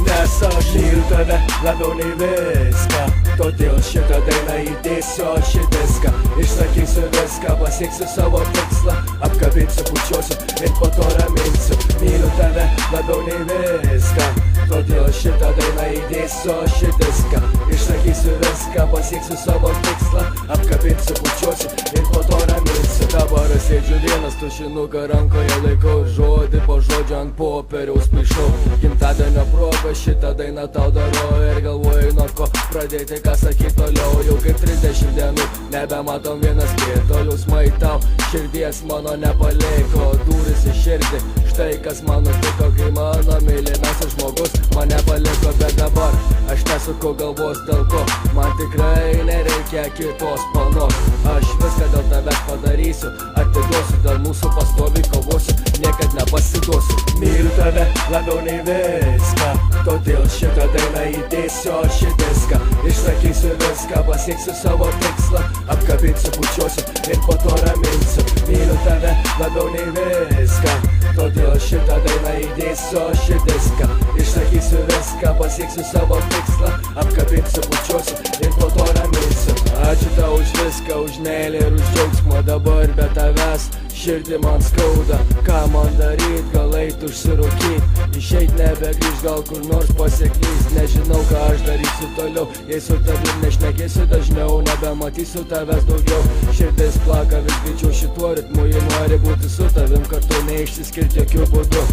Nes aš myliu tave labiau nei viską, todėl šitą dainą įdėsiu aš į diską. Išsakysiu viską, pasieksiu savo tikslą, apkabinsiu, pučiuosiu ir po to raminsiu. Myliu tave labiau nei viską, todėl šitą dainą įdėsiu aš į diską. Išsakysiu viską, pasieksiu savo tikslą, apkabinsiu, pučiuosiu ir po to raminsiu. Dabar aš sėdžiu vienas, tušinuką rankoje laikau, žodį po žodžio ant popieriaus paišau. Gimtadienio proga šitą dainą tau darau ir galvoju, nuo ko pradėti, ką sakyt toliau. Jau kaip 30 dienų nebematom vienas kito, jausmai tau širdies mano nepaliko. Durys į širdį, štai kas man nutiko, kai mano mylimiausias žmogus mane paliko. Bet dabar aš nesuku galvos dėl ko, man tikrai nereikia kitos panos. Aš viską dėl tavęs padarysiu, atiduosiu, dėl mūsų pastoviai kovosiu, niekad nepasiduosiu. Myliu tave labiau nei viską, todėl šitą dainą įdėsiu aš į diską. Išsakysiu viską, pasieksiu savo tikslą, apkabinsiu, pučiuosiu ir po to raminsiu. Myliu tave labiau nei viską, todėl šitą dainą įdėsiu aš į diską. Išsakysiu viską, pasieksiu savo tikslą, apkabinsiu, pučiuosiu ir po to raminsiu. Ačiū tau už viską, už meilę ir už džiaugsmą, dabar be tavęs širdį man skauda. Ką man daryt, gal eit užsirūkyt, išeit nebegrįž, gal kur nors pasiklys. Nežinau, ką aš darysiu toliau, jei su tavim nešnekėsiu dažniau, nebematysiu tavęs daugiau. Širdis plaka vis greičiau šituo ritmu, ji nori būti su tavim kartu, neišsiskirti jokių būdų.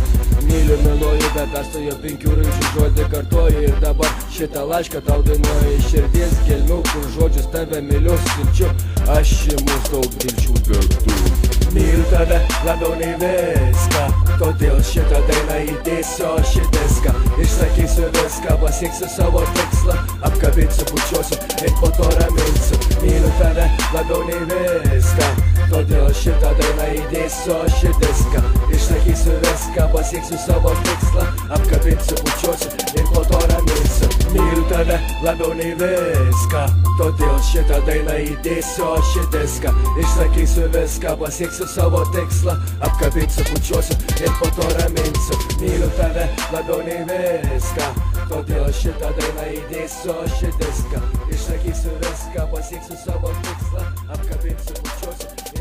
Myliu, myluoju, be perstojo 5 raidžių žodį kartuoju ir dabar šitą laišką tau dainuoju iš širdies gelmių, kur žodžius tave myliu skirčiu. Aš imu daug vilčių dėtų. Myliu tave labiau nei viską, todėl šitą dainą įdėsiu aš į diską. Išsakysiu viską, pasieksiu savo tikslą, apkabinsiu, pučiuosiu ir po to raminsiu. Myliu tave labiau nei viską, todėl šitą dainą įdėsiu aš į diską. Išsakysiu viską, pasieksiu savo tikslą, apkabinsiu, pučiuosiu ir po to raminsiu. Myliu tave labiau nei viską, todėl šitą dainą įdėsiu aš į diską. Išsakysiu viską, pasieksiu savo tikslą, apkabinsiu, pučiuosiu ir po to raminsiu. Myliu tave labiau nei viską, todėl šitą dainą įdėsiu aš į diską. Išsakysiu viską, pasieksiu savo tikslą, apkabinsiu, pučiuosiu